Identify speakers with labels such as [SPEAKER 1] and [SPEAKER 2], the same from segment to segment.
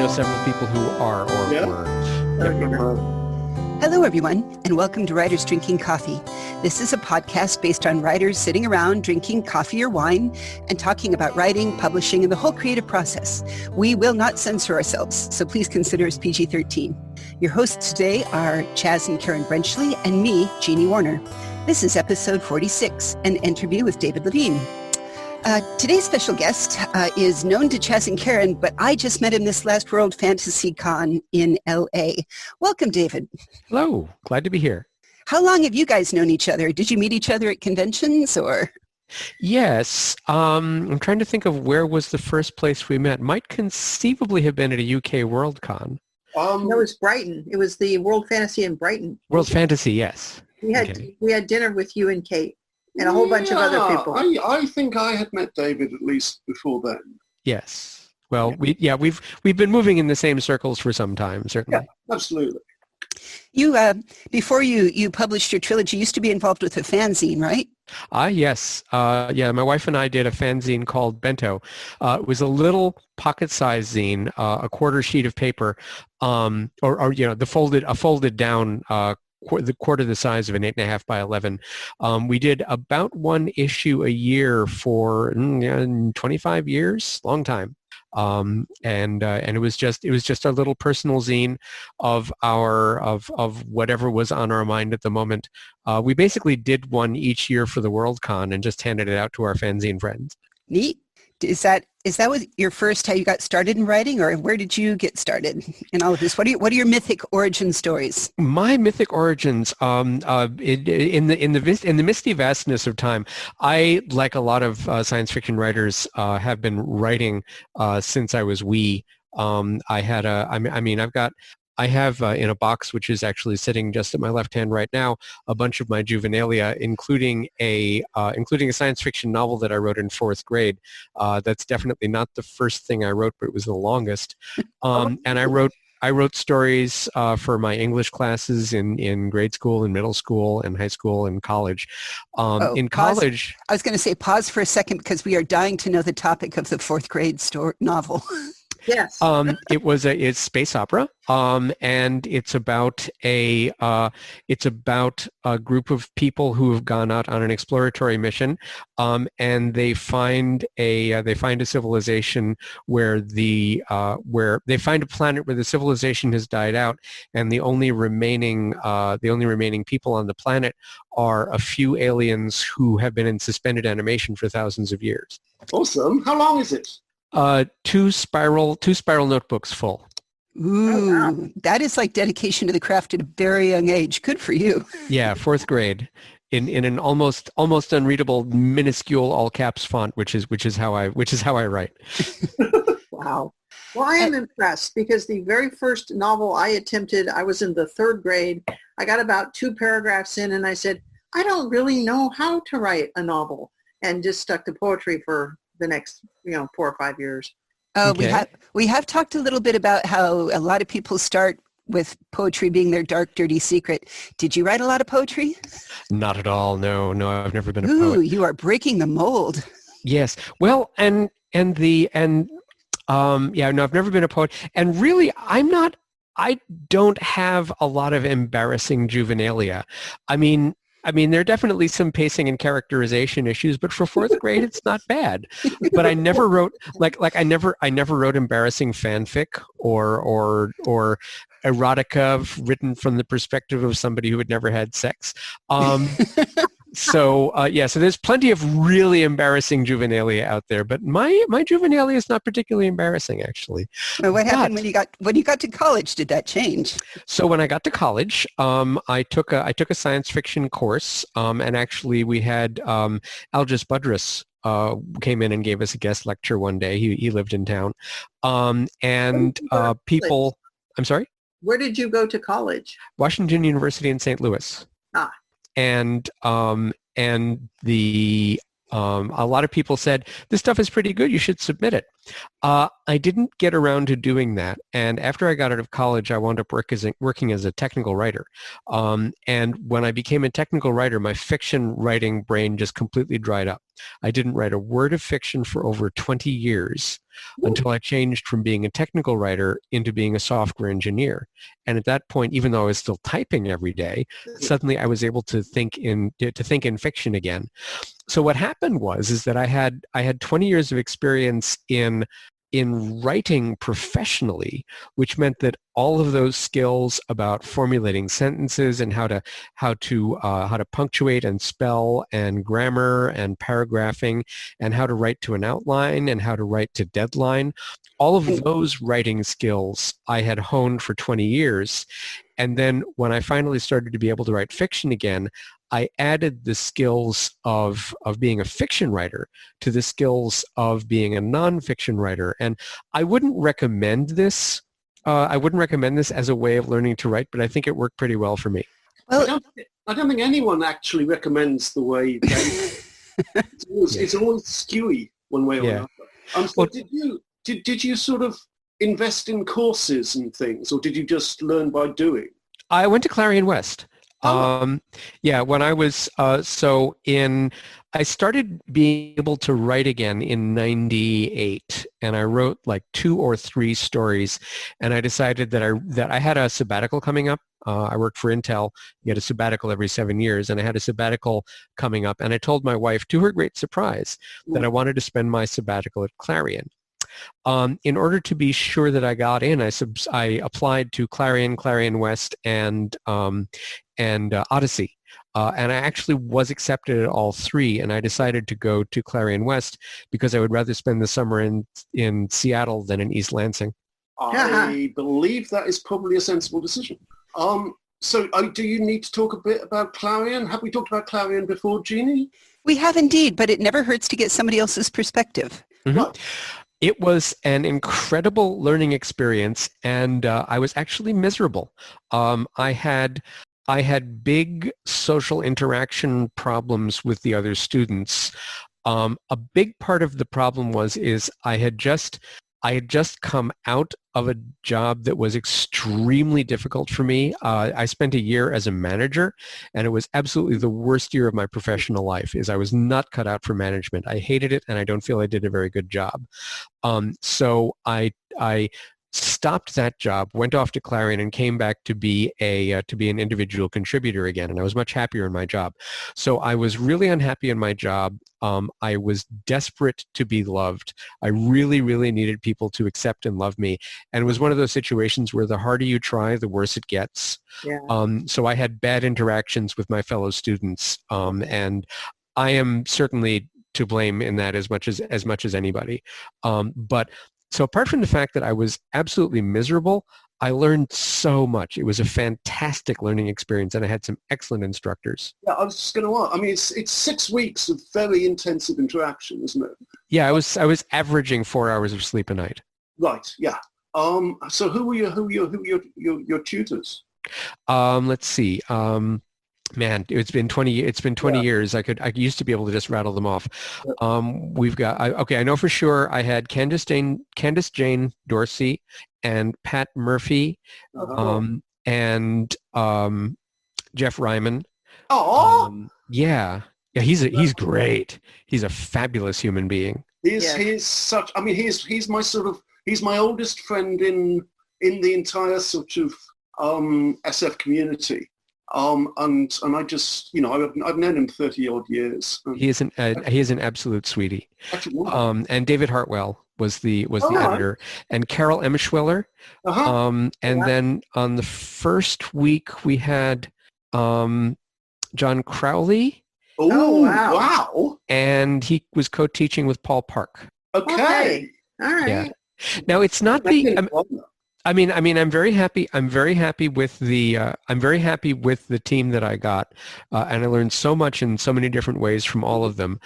[SPEAKER 1] know several people who are or were.
[SPEAKER 2] Hello, everyone, and welcome to Writers Drinking Coffee. This is a podcast based on writers sitting around drinking coffee or wine and talking about writing, publishing, and the whole creative process. We will not censor ourselves, so please consider us PG-13. Your hosts today are Chaz and Karen Brenchley and me, Jeannie Warner. This is episode 46, an interview with David Levine. Today's special guest is known to Chaz and Karen, but I just met him this last World Fantasy Con in L.A. Welcome, David.
[SPEAKER 1] Hello. Glad to be here.
[SPEAKER 2] How long have you guys known each other? Did you meet each other at conventions or?
[SPEAKER 1] Yes. I'm trying to think of where was the first place we met. Might conceivably have been at a UK Worldcon.
[SPEAKER 3] No, it was Brighton. It was the World Fantasy in Brighton.
[SPEAKER 1] World Fantasy, yes.
[SPEAKER 3] We had dinner with you and Kate. And a whole bunch of other people.
[SPEAKER 4] I think I had met David at least before then.
[SPEAKER 1] Yes. Well, we've been moving in the same circles for some time, certainly.
[SPEAKER 4] Yeah, absolutely.
[SPEAKER 2] You before you published your trilogy, you used to be involved with a fanzine, right?
[SPEAKER 1] Yes. My wife and I did a fanzine called Bento. It was a little pocket-sized zine, a quarter sheet of paper, a folded down the quarter the size of an 8.5 by 11. We did about one issue a year for 25 years, long time. And it was just our little personal zine of whatever was on our mind at the moment. We basically did one each year for the Worldcon and just handed it out to our fanzine friends.
[SPEAKER 2] Neat. Is that your first, how you got started in writing, or where did you get started in all of this? What are your mythic origin stories?
[SPEAKER 1] My mythic origins, in the misty vastness of time, I, like a lot of science fiction writers, have been writing since I was wee. I have in a box, which is actually sitting just at my left hand right now, a bunch of my juvenilia, including a science fiction novel that I wrote in fourth grade. That's definitely not the first thing I wrote, but it was the longest. And I wrote stories for my English classes in grade school and middle school and high school and college. College,
[SPEAKER 2] I was going to say pause for a second because we are dying to know the topic of the fourth grade novel.
[SPEAKER 3] Yes.
[SPEAKER 1] It's space opera, and it's about a group of people who have gone out on an exploratory mission, and they find a civilization where they find a planet where the civilization has died out, and the only remaining people on the planet are a few aliens who have been in suspended animation for thousands of years.
[SPEAKER 4] Awesome. How long is it?
[SPEAKER 1] Two spiral notebooks full.
[SPEAKER 2] Ooh, wow. That is like dedication to the craft at a very young age. Good for you.
[SPEAKER 1] Yeah, fourth grade, in an almost unreadable, minuscule all caps font, which is how I write.
[SPEAKER 3] Wow. Well, I am impressed because the very first novel I attempted, I was in the third grade. I got about 2 paragraphs in, and I said, I don't really know how to write a novel, and just stuck to poetry for the next 4 or 5 years.
[SPEAKER 1] Okay.
[SPEAKER 2] We have talked a little bit about how a lot of people start with poetry being their dark, dirty secret. Did you write a lot of poetry?
[SPEAKER 1] Not at all. No, I've never been a
[SPEAKER 2] poet.
[SPEAKER 1] poet.
[SPEAKER 2] You are breaking the mold.
[SPEAKER 1] Yes. Well, I've never been a poet. And really, I don't have a lot of embarrassing juvenilia. I mean, there are definitely some pacing and characterization issues, but for fourth grade, it's not bad. But I never wrote I never wrote embarrassing fanfic or erotica written from the perspective of somebody who had never had sex. So there's plenty of really embarrassing juvenilia out there, but my juvenilia is not particularly embarrassing, actually.
[SPEAKER 2] Well, what happened when you got to college? Did that change?
[SPEAKER 1] So when I got to college, I took a science fiction course, and actually we had Algis Budrus came in and gave us a guest lecture one day. He lived in town, people. I'm sorry.
[SPEAKER 3] Where did you go to college?
[SPEAKER 1] Washington University in St. Louis.
[SPEAKER 3] Ah.
[SPEAKER 1] And a lot of people said, this stuff is pretty good, you should submit it. I didn't get around to doing that. And after I got out of college, I wound up working as a technical writer. And when I became a technical writer, my fiction writing brain just completely dried up. I didn't write a word of fiction for over 20 years until I changed from being a technical writer into being a software engineer. And at that point, even though I was still typing every day, suddenly I was able to think in fiction again. So what happened is that I had 20 years of experience in writing professionally, which meant that all of those skills about formulating sentences and how to punctuate and spell and grammar and paragraphing and how to write to an outline and how to write to deadline, all of those writing skills I had honed for 20 years. And then when I finally started to be able to write fiction again, I added the skills of being a fiction writer to the skills of being a nonfiction writer. And I wouldn't recommend this. I wouldn't recommend this as a way of learning to write, but I think it worked pretty well for me.
[SPEAKER 2] Well,
[SPEAKER 4] I don't think anyone actually recommends the way they it's always skewy one way or another. So
[SPEAKER 1] Well,
[SPEAKER 4] did you sort of invest in courses and things, or did you just learn by doing?
[SPEAKER 1] I went to Clarion West.
[SPEAKER 4] Oh.
[SPEAKER 1] When I was, I started being able to write again in 98, and I wrote like 2 or 3 stories, and I decided that I had a sabbatical coming up. I worked for Intel. You get a sabbatical every 7 years, and I had a sabbatical coming up, and I told my wife, to her great surprise, that I wanted to spend my sabbatical at Clarion. In order to be sure that I got in, I applied to Clarion West, and Odyssey. And I actually was accepted at all 3, and I decided to go to Clarion West because I would rather spend the summer in Seattle than in East Lansing.
[SPEAKER 4] I believe that is probably a sensible decision. So do you need to talk a bit about Clarion? Have we talked about Clarion before, Jeannie?
[SPEAKER 2] we have indeed, but it never hurts to get somebody else's perspective.
[SPEAKER 1] Mm-hmm.
[SPEAKER 4] Right.
[SPEAKER 1] It was an incredible learning experience, and I was actually miserable. I had big social interaction problems with the other students. A big part of the problem is I had just come out of a job that was extremely difficult for me. I spent a year as a manager, and it was absolutely the worst year of my professional life. I was not cut out for management. I hated it, and I don't feel I did a very good job. So I stopped that job, went off to Clarion, and came back to be an individual contributor again. And I was much happier in my job. So I was really unhappy in my job. I was desperate to be loved. I really, really needed people to accept and love me. And it was one of those situations where the harder you try, the worse it gets.
[SPEAKER 3] Yeah.
[SPEAKER 1] So I had bad interactions with my fellow students, and I am certainly to blame in that as much as anybody. But so apart from the fact that I was absolutely miserable, I learned so much. It was a fantastic learning experience, and I had some excellent instructors.
[SPEAKER 4] Yeah, I was just going to ask. I mean, it's 6 weeks of very intensive interaction, isn't it?
[SPEAKER 1] Yeah, I was averaging 4 hours of sleep a night.
[SPEAKER 4] Right. Yeah. So who were your tutors?
[SPEAKER 1] Let's see. Man, it's been 20 years. I used to be able to just rattle them off. We've got, I know for sure I had Candace Jane Dorsey and Pat Murphy, and Jeff Ryman.
[SPEAKER 4] Oh,
[SPEAKER 1] yeah, he's great. He's a fabulous human being.
[SPEAKER 4] He's such. I mean, he's my oldest friend in the entire sort of SF community. And I just, I've known him 30 odd years.
[SPEAKER 1] He is an absolute sweetie. And David Hartwell was the editor, and Carol Emschwiller. And then on the first week we had John Crowley.
[SPEAKER 3] Oh, wow.
[SPEAKER 1] And he was co-teaching with Paul Park.
[SPEAKER 4] Okay.
[SPEAKER 3] All right.
[SPEAKER 1] Yeah. Now it's not I'm very happy. I'm very happy with the team that I got, and I learned so much in so many different ways from all of them.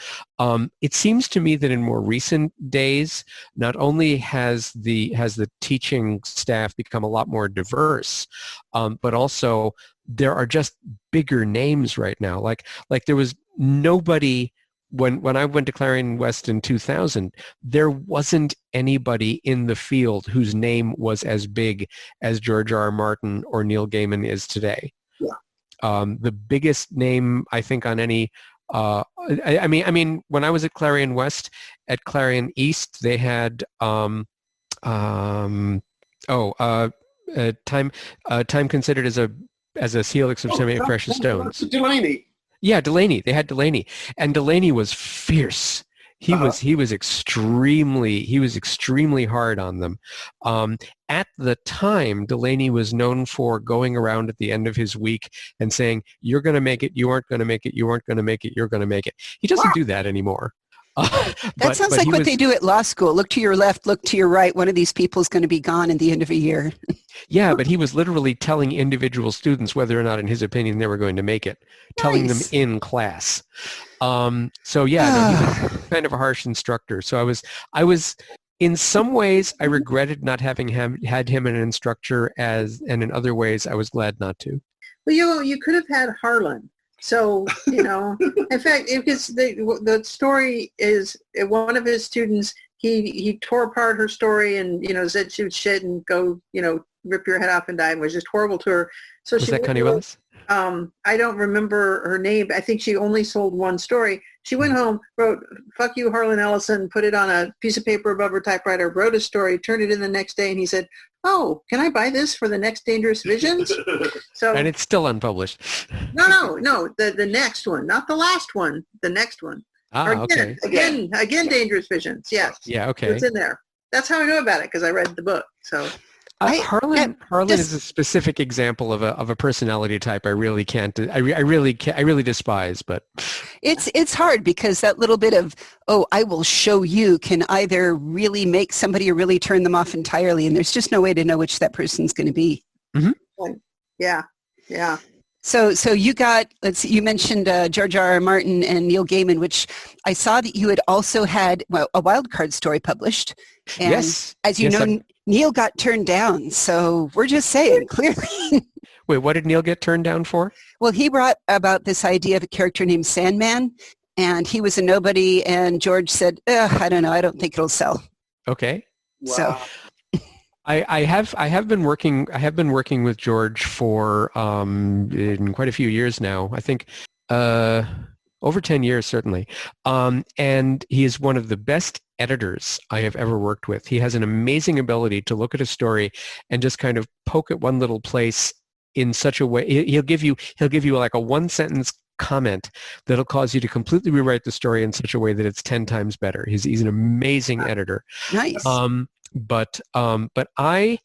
[SPEAKER 1] It seems to me that in more recent days, not only has the teaching staff become a lot more diverse, but also there are just bigger names right now. Like there was nobody when I went to Clarion West in 2000, there wasn't anybody in the field whose name was as big as George R. R. Martin or Neil Gaiman is today.
[SPEAKER 4] Yeah.
[SPEAKER 1] The biggest name, I think, on any I mean, when I was at Clarion West, at Clarion East, they had Time considered as a helix of semi-precious stones.
[SPEAKER 4] Delaney.
[SPEAKER 1] Yeah, Delaney. They had Delaney, and Delaney was fierce. He was extremely hard on them. At the time, Delaney was known for going around at the end of his week and saying, "You're going to make it. You aren't going to make it. You aren't going to make it. You're going to make it." He doesn't do that anymore.
[SPEAKER 2] That sounds like what they do at law school. Look to your left, look to your right. One of these people is going to be gone at the end of a year.
[SPEAKER 1] Yeah, but he was literally telling individual students whether or not, in his opinion, they were going to make it, telling them in class. So yeah, no, he was kind of a harsh instructor. So I was in some ways, I regretted not having had him as an instructor, and in other ways, I was glad not to.
[SPEAKER 3] Well, you could have had Harlan. So, in fact, because the story is one of his students, he tore apart her story and, said she was shit and go, rip your head off and die, and was just horrible to her. So
[SPEAKER 1] was that Connie Willis?
[SPEAKER 3] I don't remember her name. I think she only sold one story. She went home, wrote, "Fuck you, Harlan Ellison," put it on a piece of paper above her typewriter, wrote a story, turned it in the next day, and he said, "Oh, can I buy this for the next Dangerous Visions?" So,
[SPEAKER 1] and it's still unpublished.
[SPEAKER 3] No, the next one, not the last one, the next one.
[SPEAKER 1] Okay.
[SPEAKER 3] Again, Dangerous Visions, yes.
[SPEAKER 1] Yeah, okay.
[SPEAKER 3] It's in there. That's how I know about it, because I read the book, so...
[SPEAKER 1] Harlan is a specific example of a personality type I really despise, but
[SPEAKER 2] it's hard because that little bit of, I will show you, can either really make somebody or really turn them off entirely, and there's just no way to know which that person's going to be.
[SPEAKER 1] Mm-hmm.
[SPEAKER 3] Yeah.
[SPEAKER 2] So you got, you mentioned George R. R. Martin and Neil Gaiman, which I saw that you had also had a wild card story published. And
[SPEAKER 1] yes.
[SPEAKER 2] As you know, Neil got turned down. So we're just saying, clearly.
[SPEAKER 1] Wait, what did Neil get turned down for?
[SPEAKER 2] Well, he brought about this idea of a character named Sandman, and he was a nobody, and George said, I don't know, I don't think it'll sell.
[SPEAKER 1] Okay.
[SPEAKER 4] Wow.
[SPEAKER 2] So
[SPEAKER 1] I have been working with George for in quite a few years now. I think over 10 years certainly. And he is one of the best editors I have ever worked with. He has an amazing ability to look at a story and just kind of poke at one little place in such a way. He'll give you like a one sentence comment that'll cause you to completely rewrite the story in such a way that it's 10 times better. He's an amazing editor.
[SPEAKER 2] nice.
[SPEAKER 1] But I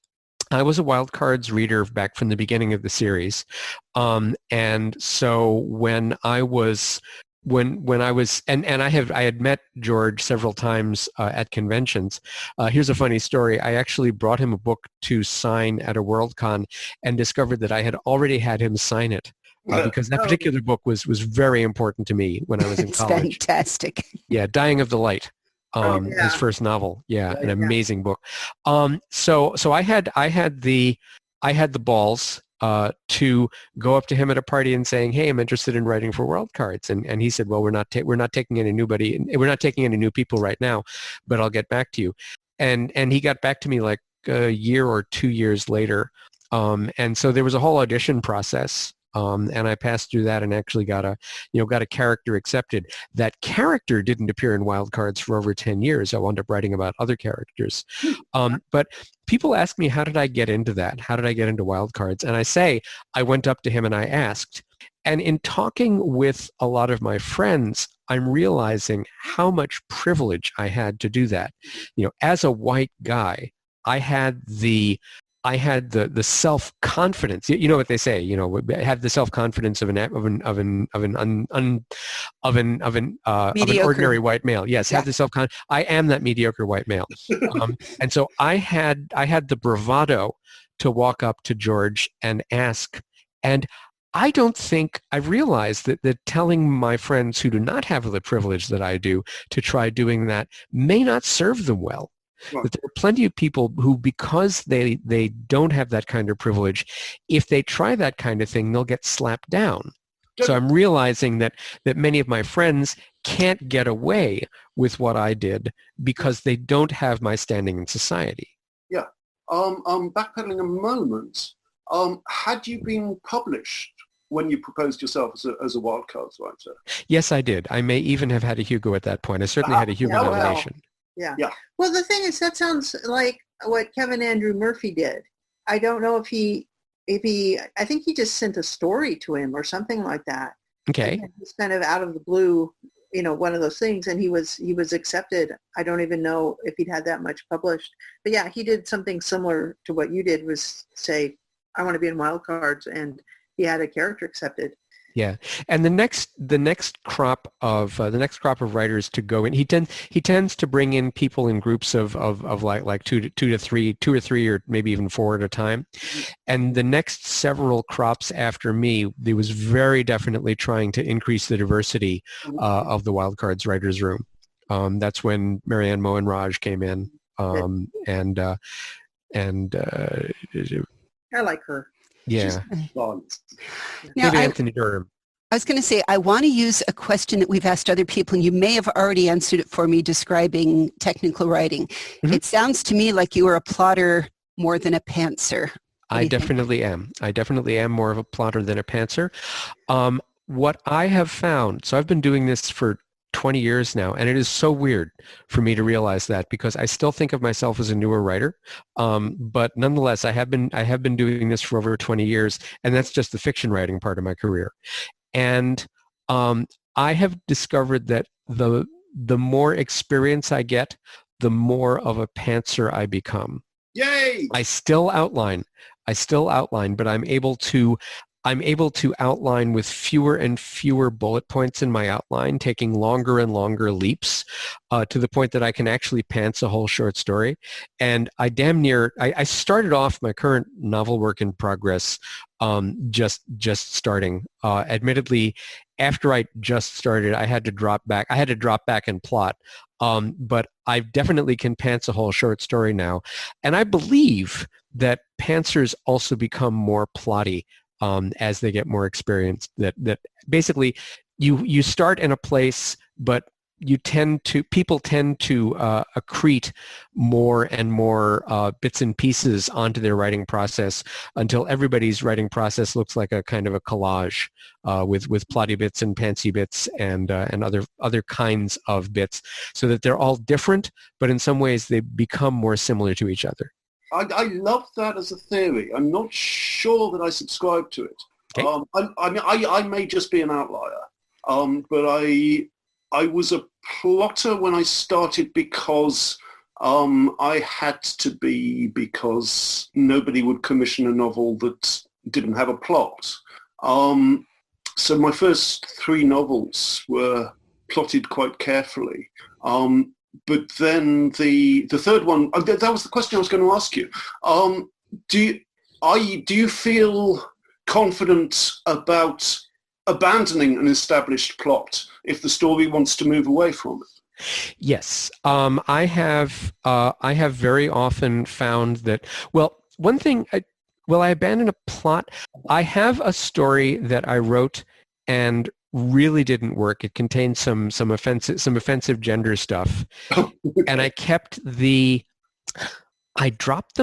[SPEAKER 1] was a wild cards reader back from the beginning of the series, and so when I had met George several times at conventions. Here's a funny story. I actually brought him a book to sign at a Worldcon and discovered that I had already had him sign it. Because that particular book was very important to me when I was in college.
[SPEAKER 2] Fantastic.
[SPEAKER 1] Yeah, Dying of the Light. His first novel. Yeah, an amazing book. So I had the balls to go up to him at a party and saying, "Hey, I'm interested in writing for World Cards," and he said, "Well, we're not taking any new people right now, but I'll get back to you." And he got back to me like a year or 2 years later, and so there was a whole audition process. And I passed through that and actually got a character accepted. That character didn't appear in Wild Cards for over 10 years. I wound up writing about other characters. But people ask me, how did I get into that? How did I get into Wild Cards? And I say, I went up to him and I asked. And in talking with a lot of my friends, I'm realizing how much privilege I had to do that. As a white guy, I had the self-confidence. You know what they say, have the self-confidence of an ordinary white male. Yes,
[SPEAKER 2] yeah.
[SPEAKER 1] Have the self-confidence. I am that mediocre white male. And so I had the bravado to walk up to George and ask, and I don't think I realized that telling my friends who do not have the privilege that I do to try doing that may not serve them well.
[SPEAKER 4] Right.
[SPEAKER 1] That there are plenty of people who, because they don't have that kind of privilege, if they try that kind of thing, they'll get slapped down. So I'm realizing that many of my friends can't get away with what I did because they don't have my standing in society.
[SPEAKER 4] Yeah. Backpedaling a moment, had you been published when you proposed yourself as a wildcards writer?
[SPEAKER 1] Yes, I did. I may even have had a Hugo at that point. I certainly had a Hugo nomination.
[SPEAKER 3] Yeah.
[SPEAKER 4] Yeah.
[SPEAKER 3] Well, the thing is, that sounds like what Kevin Andrew Murphy did. I don't know if he, I think he just sent a story to him or something like that.
[SPEAKER 1] Okay.
[SPEAKER 3] It's kind of out of the blue, one of those things, and he was accepted. I don't even know if he'd had that much published, but yeah, he did something similar to what you did, was say, I want to be in Wildcards, and he had a character accepted.
[SPEAKER 1] Yeah, and the next crop of writers to go in, he tends to bring in people in groups of like two or three, or maybe even four at a time. And the next several crops after me, he was very definitely trying to increase the diversity of the Wildcards writers' room. That's when Marianne Mohenraj came in, and
[SPEAKER 3] I like her.
[SPEAKER 1] Yeah.
[SPEAKER 3] Now,
[SPEAKER 1] Anthony Durham.
[SPEAKER 2] I was going to say, I want to use a question that we've asked other people, and you may have already answered it for me describing technical writing. Mm-hmm. It sounds to me like you are a plotter more than a pantser.
[SPEAKER 1] I definitely am. I definitely am more of a plotter than a pantser. What I have found, so I've been doing this for 20 years now, and it is so weird for me to realize that, because I still think of myself as a newer writer, but nonetheless, I have been doing this for over 20 years, and that's just the fiction writing part of my career. And I have discovered that the more experience I get, the more of a pantser I become.
[SPEAKER 4] Yay!
[SPEAKER 1] I still outline, but I'm able to outline with fewer and fewer bullet points in my outline, taking longer and longer leaps to the point that I can actually pants a whole short story. And I started off my current novel work in progress just starting. Admittedly, after I just started, I had to drop back and plot. But I definitely can pants a whole short story now. And I believe that pantsers also become more plotty as they get more experienced. That basically you start in a place, but people tend to accrete more and more bits and pieces onto their writing process until everybody's writing process looks like a kind of a collage with plotty bits and pantsy bits and other kinds of bits, so that they're all different, but in some ways they become more similar to each other.
[SPEAKER 4] I love that as a theory. I'm not sure that I subscribe to it. Okay. I may just be an outlier, but I was a plotter when I started because I had to be, because nobody would commission a novel that didn't have a plot. So my first 3 novels were plotted quite carefully. But then the third one, that was the question I was going to ask you. Do you feel confident about abandoning an established plot if the story wants to move away from it?
[SPEAKER 1] Yes, I have very often found that. Well, one thing, I abandon a plot. I have a story that I wrote and really didn't work. It contained some offensive gender stuff, and I dropped the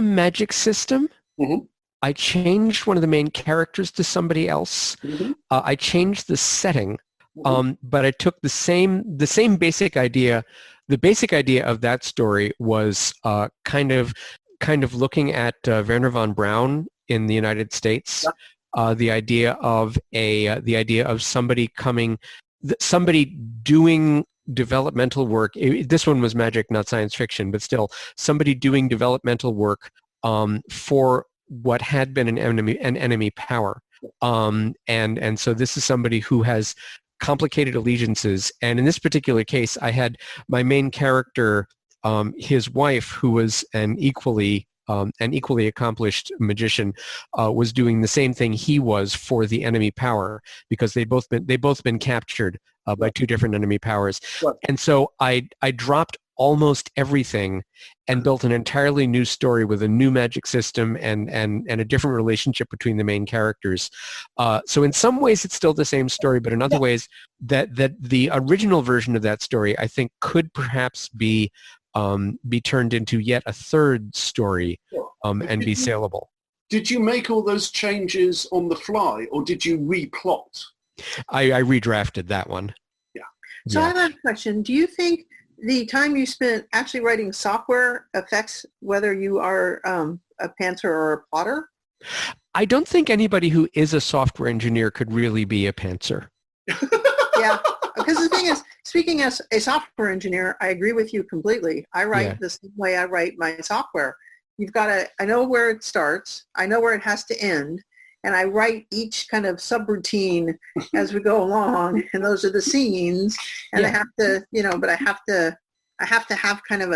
[SPEAKER 1] magic system. Mm-hmm. I changed one of the main characters to somebody else. Mm-hmm. I changed the setting, but I took the same basic idea. The basic idea of that story was kind of looking at Werner von Braun in the United States. Yeah. The idea of somebody doing developmental work. This one was magic, not science fiction, but still somebody doing developmental work for what had been an enemy power. And so this is somebody who has complicated allegiances. And in this particular case, I had my main character, his wife, who was an equally accomplished magician, was doing the same thing he was for the enemy power, because they'd both been captured by 2 different enemy powers. Right. And so I dropped almost everything and built an entirely new story with a new magic system and a different relationship between the main characters. So in some ways it's still the same story, but in other ways that the original version of that story, I think, could perhaps be turned into yet a third story and be saleable.
[SPEAKER 4] Did you make all those changes on the fly, or did you replot?
[SPEAKER 1] I redrafted that one.
[SPEAKER 4] Yeah.
[SPEAKER 3] So I have a question. Do you think the time you spent actually writing software affects whether you are a pantser or a plotter?
[SPEAKER 1] I don't think anybody who is a software engineer could really be a pantser.
[SPEAKER 3] Yeah, because the thing is, speaking as a software engineer, I agree with you completely. I write the same way I write my software. I know where it starts, I know where it has to end, and I write each kind of subroutine as we go along, and those are the scenes, and I have to, but I have to have kind of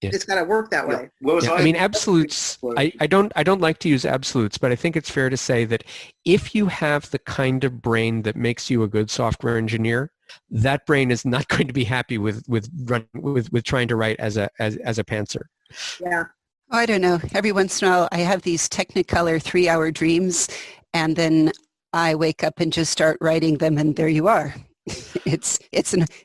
[SPEAKER 3] it's got to work that way.
[SPEAKER 1] I mean, absolutes, I don't like to use absolutes, but I think it's fair to say that if you have the kind of brain that makes you a good software engineer, that brain is not going to be happy with trying to write as a pantser.
[SPEAKER 3] Yeah.
[SPEAKER 2] Oh, I don't know. Every once in a while, I have these Technicolor 3-hour dreams, and then I wake up and just start writing them, and there you are. It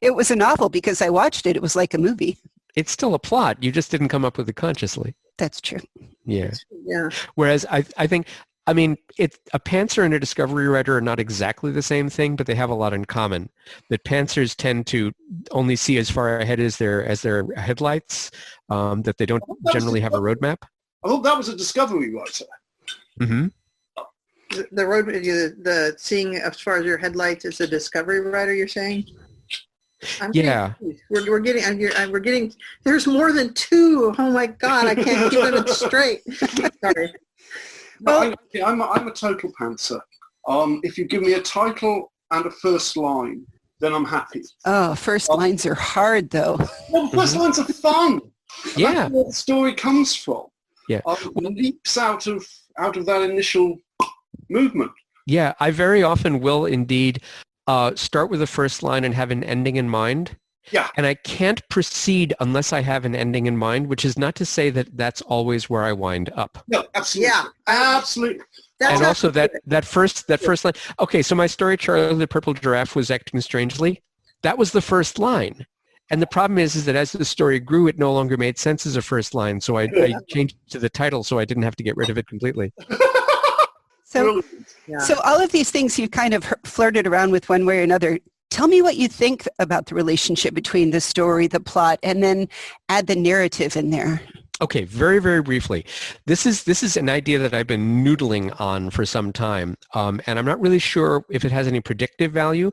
[SPEAKER 2] was a novel because I watched it. It was like a movie.
[SPEAKER 1] It's still a plot. You just didn't come up with it consciously.
[SPEAKER 2] That's true.
[SPEAKER 1] Yeah.
[SPEAKER 3] Yeah.
[SPEAKER 1] Whereas I think, a pantser and a discovery writer are not exactly the same thing, but they have a lot in common. That pantsers tend to only see as far ahead as their headlights, that they don't generally have a roadmap.
[SPEAKER 4] I thought that was a discovery writer.
[SPEAKER 1] Mm-hmm.
[SPEAKER 3] The seeing as far as your headlights is a discovery writer, you're saying?
[SPEAKER 1] Yeah.
[SPEAKER 3] We're getting, there's more than two. Oh my God, I can't keep them straight. Sorry.
[SPEAKER 4] Well, I'm a total pantser. If you give me a title and a first line, then I'm happy.
[SPEAKER 2] Oh, first lines are hard, though.
[SPEAKER 4] Well, the first lines are fun.
[SPEAKER 1] Yeah.
[SPEAKER 4] That's where the story comes from.
[SPEAKER 1] Yeah.
[SPEAKER 4] It leaps out of that initial movement.
[SPEAKER 1] Yeah, I very often will indeed start with the first line and have an ending in mind.
[SPEAKER 4] Yeah.
[SPEAKER 1] And I can't proceed unless I have an ending in mind, which is not to say that that's always where I wind up.
[SPEAKER 4] No, absolutely. Yeah, absolutely.
[SPEAKER 1] And also that first line. Okay, so my story, Charlie the Purple Giraffe, was acting strangely. That was the first line. And the problem is that as the story grew, it no longer made sense as a first line. So I changed it to the title so I didn't have to get rid of it completely.
[SPEAKER 2] So all of these things you kind of flirted around with one way or another. Tell me what you think about the relationship between the story, the plot, and then add the narrative in there.
[SPEAKER 1] Okay, very, very briefly. This is an idea that I've been noodling on for some time, and I'm not really sure if it has any predictive value,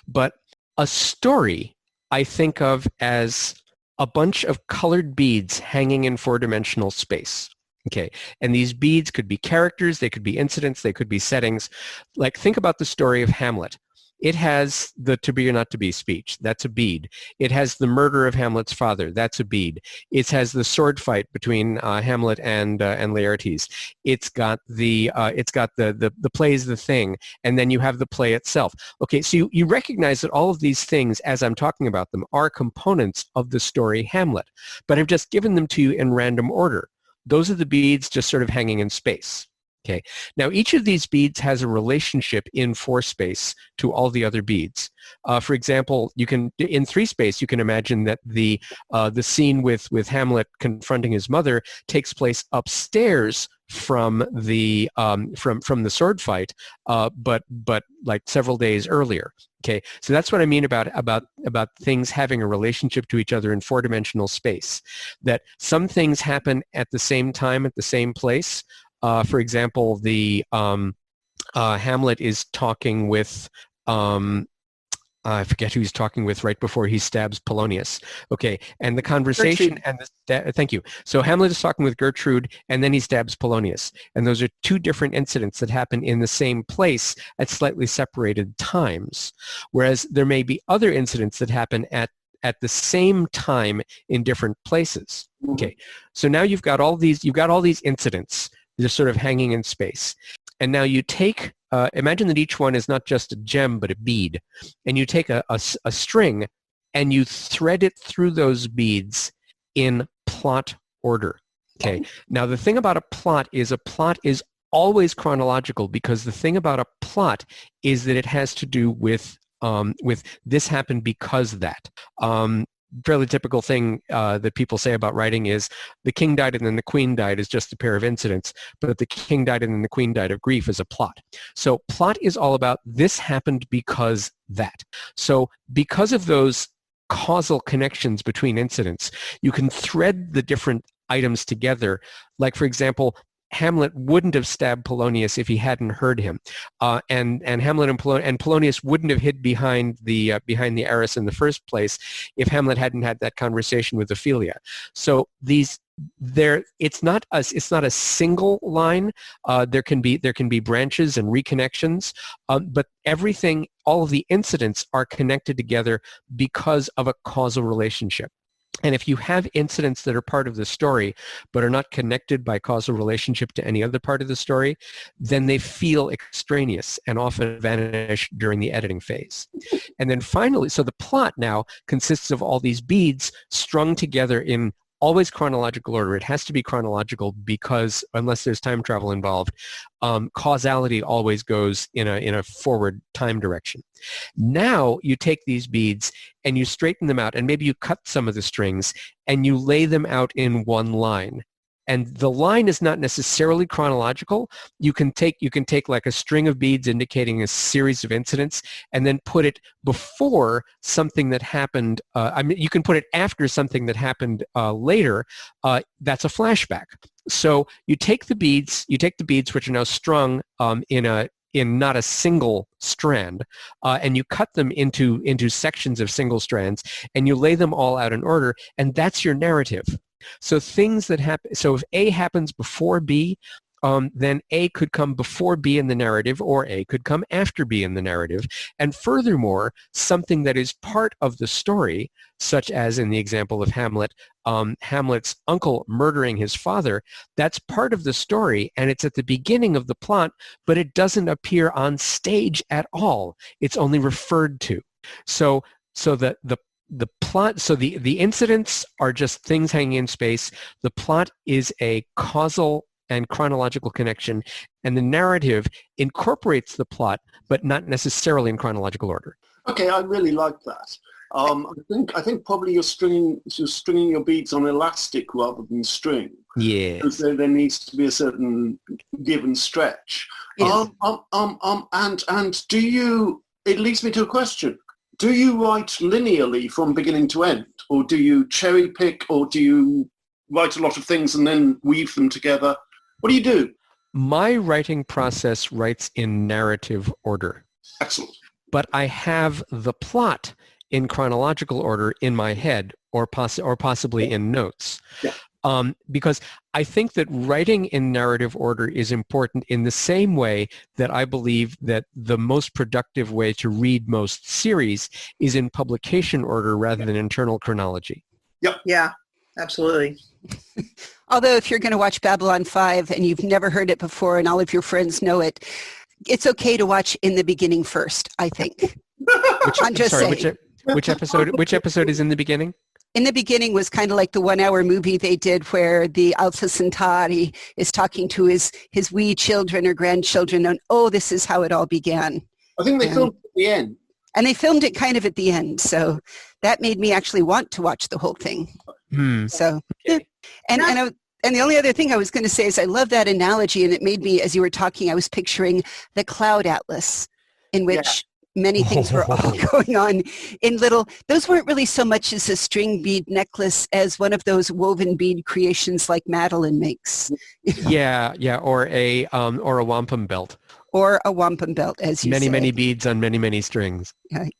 [SPEAKER 1] but a story I think of as a bunch of colored beads hanging in four-dimensional space. Okay, and these beads could be characters, they could be incidents, they could be settings. Like, think about the story of Hamlet. It has the to be or not to be speech. That's a bead. It has the murder of Hamlet's father. That's a bead. It has the sword fight between Hamlet and Laertes. It's got the play is the thing, and then you have the play itself. Okay, so you recognize that all of these things, as I'm talking about them, are components of the story Hamlet, but I've just given them to you in random order. Those are the beads just sort of hanging in space. Okay. Now, each of these beads has a relationship in 4 space to all the other beads. For example, in 3 space, you can imagine that the scene with Hamlet confronting his mother takes place upstairs from the sword fight, but like several days earlier. Okay, so that's what I mean about things having a relationship to each other in 4-dimensional space. That some things happen at the same time at the same place. For example, the Hamlet is talking with I forget who he's talking with right before he stabs Polonius. Okay, and the conversation
[SPEAKER 2] Gertrude.
[SPEAKER 1] Thank you. So Hamlet is talking with Gertrude, and then he stabs Polonius, and those are 2 different incidents that happen in the same place at slightly separated times. Whereas there may be other incidents that happen at the same time in different places. Okay, so now you've got all these incidents. They're sort of hanging in space. And now you take, imagine that each one is not just a gem, but a bead. And you take a string and you thread it through those beads in plot order. Okay. Now, the thing about a plot is always chronological, because the thing about a plot is that it has to do with this happened because that. Fairly typical thing that people say about writing is the king died and then the queen died is just a pair of incidents, but the king died and then the queen died of grief is a plot. So plot is all about this happened because that. So because of those causal connections between incidents, you can thread the different items together. Like, for example, Hamlet wouldn't have stabbed Polonius if he hadn't heard him, and Hamlet and Polonius wouldn't have hid behind the arras in the first place if Hamlet hadn't had that conversation with Ophelia. So it's not a single line. There can be branches and reconnections, but all of the incidents are connected together because of a causal relationship. And if you have incidents that are part of the story but are not connected by causal relationship to any other part of the story, then they feel extraneous and often vanish during the editing phase. And then finally, so the plot now consists of all these beads strung together in always chronological order. It has to be chronological because unless there's time travel involved, causality always goes in a forward time direction. Now you take these beads and you straighten them out, and maybe you cut some of the strings and you lay them out in one line. And the line is not necessarily chronological. You can take like a string of beads indicating a series of incidents and then put it before something that happened. You can put it after something that happened later. That's a flashback. So you take the beads which are now strung in not a single strand, and you cut them into sections of single strands, and you lay them all out in order, and that's your narrative. So things that happen. So if A happens before B, then A could come before B in the narrative, or A could come after B in the narrative. And furthermore, something that is part of the story, such as in the example of Hamlet, Hamlet's uncle murdering his father, that's part of the story, and it's at the beginning of the plot, but it doesn't appear on stage at all. It's only referred to. So the plot, so the incidents are just things hanging in space. The plot is a causal and chronological connection, and the narrative incorporates the plot, but not necessarily in chronological order.
[SPEAKER 4] Okay, I really like that. I think probably you're stringing your beads on elastic rather than string.
[SPEAKER 1] Yeah.
[SPEAKER 4] Because there needs to be a certain give and stretch.
[SPEAKER 2] Yes.
[SPEAKER 4] And do you? It leads me to a question. Do you write linearly from beginning to end, or do you cherry pick, or do you write a lot of things and then weave them together? What do you do?
[SPEAKER 1] My writing process writes in narrative order.
[SPEAKER 4] Excellent.
[SPEAKER 1] But I have the plot in chronological order in my head, or possibly in notes.
[SPEAKER 4] Yeah.
[SPEAKER 1] Because I think that writing in narrative order is important in the same way that I believe that the most productive way to read most series is in publication order rather than internal chronology.
[SPEAKER 4] Yep.
[SPEAKER 3] Yeah, absolutely.
[SPEAKER 2] Although if you're going to watch Babylon 5 and you've never heard it before and all of your friends know it, it's okay to watch in the beginning first, I think. I'm just saying.
[SPEAKER 1] Which episode is in the beginning?
[SPEAKER 2] In the beginning was kind of like the 1 hour movie they did where the Alpha Centauri is talking to his wee children or grandchildren, and this is how it all began.
[SPEAKER 4] I think they filmed it at the end.
[SPEAKER 2] And they filmed it kind of at the end, so that made me actually want to watch the whole thing. So,
[SPEAKER 1] okay.
[SPEAKER 2] And the only other thing I was going to say is I love that analogy, and it made me, as you were talking, I was picturing the cloud atlas in which many things were all going on in little, those weren't really so much as a string bead necklace as one of those woven bead creations like Madeline makes.
[SPEAKER 1] Yeah, or a wampum belt.
[SPEAKER 2] Or a wampum belt, as you say.
[SPEAKER 1] Many beads on many strings.
[SPEAKER 2] Okay.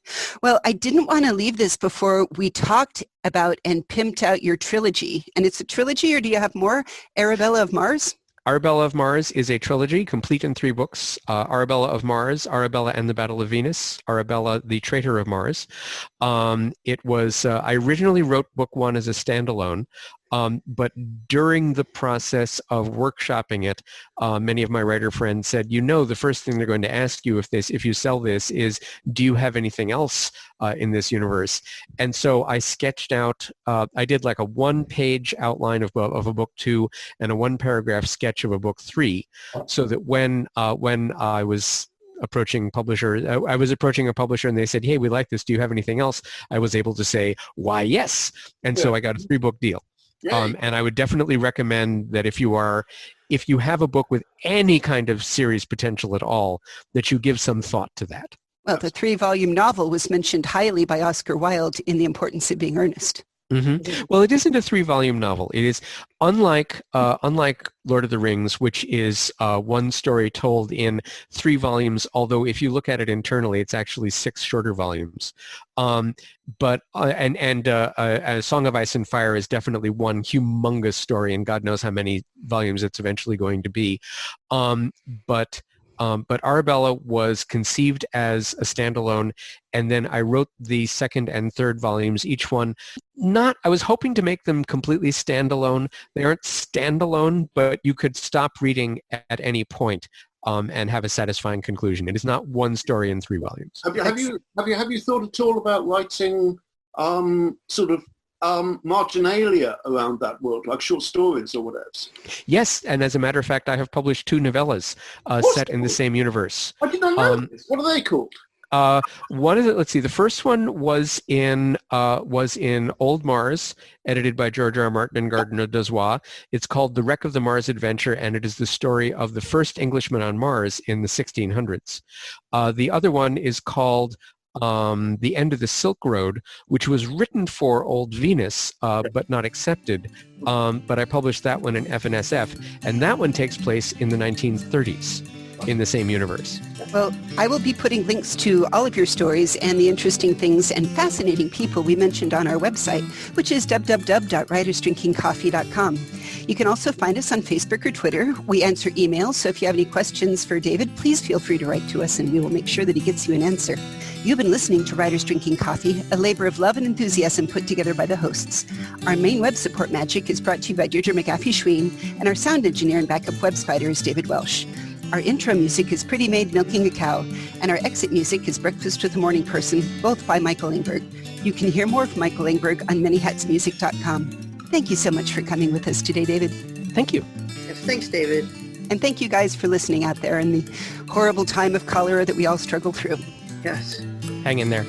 [SPEAKER 2] Well, I didn't want to leave this before we talked about and pimped out your trilogy. And it's a trilogy, or do you have more? Arabella of Mars?
[SPEAKER 1] Arabella of Mars is a trilogy complete in 3 books. Arabella of Mars, Arabella and the Battle of Venus, Arabella, the Traitor of Mars. I originally wrote book 1 as a standalone. But during the process of workshopping it, many of my writer friends said, the first thing they're going to ask you if you sell this is, do you have anything else in this universe? And so I sketched out, I did like a one-page outline of a book 2 and a one-paragraph sketch of a book 3, so that when I was approaching a publisher and they said, hey, we like this, do you have anything else? I was able to say, why, yes. And so I got a 3-book deal. And I would definitely recommend that if you have a book with any kind of series potential at all, that you give some thought to that.
[SPEAKER 2] Well, the 3-volume novel was mentioned highly by Oscar Wilde in The Importance of Being Earnest.
[SPEAKER 1] Mm-hmm. Well, it isn't a 3-volume novel. It is unlike Lord of the Rings, which is one story told in 3 volumes. Although, if you look at it internally, it's actually 6 shorter volumes. But A Song of Ice and Fire is definitely one humongous story, and God knows how many volumes it's eventually going to be. But Arabella was conceived as a standalone, and then I wrote the 2nd and 3rd volumes, each one I was hoping to make them completely standalone. They aren't standalone, but you could stop reading at any point and have a satisfying conclusion. It is not one story in 3 volumes.
[SPEAKER 4] Have you thought at all about writing marginalia around that world, like short stories or whatever?
[SPEAKER 1] Yes, and as a matter of fact, I have published 2 novellas set in the same universe.
[SPEAKER 4] I did not know this. What are they called?
[SPEAKER 1] One is, let's see, the first one was in Old Mars, edited by George R. R. Martin and Gardner Dozois. It's called The Wreck of the Mars Adventure, and it is the story of the first Englishman on Mars in the 1600s. The other one is called The End of the Silk Road, which was written for Old Venus, but not accepted. But I published that one in F&SF, and that one takes place in the 1930s in the same universe.
[SPEAKER 2] Well, I will be putting links to all of your stories and the interesting things and fascinating people we mentioned on our website, which is www.writersdrinkingcoffee.com. You can also find us on Facebook or Twitter. We answer emails, so if you have any questions for David, please feel free to write to us and we will make sure that he gets you an answer. You've been listening to Writers Drinking Coffee, a labor of love and enthusiasm put together by the hosts. Our main web support magic is brought to you by Deirdre McAfee-Schween, and our sound engineer and backup web spider is David Welsh. Our intro music is Pretty Maid Milking a Cow, and our exit music is Breakfast with a Morning Person, both by Michael Engberg. You can hear more from Michael Engberg on manyhatsmusic.com. Thank you so much for coming with us today, David.
[SPEAKER 1] Thank you.
[SPEAKER 3] Yes, thanks, David.
[SPEAKER 2] And thank you guys for listening out there in the horrible time of cholera that we all struggle through.
[SPEAKER 3] Yes.
[SPEAKER 1] Hang in there.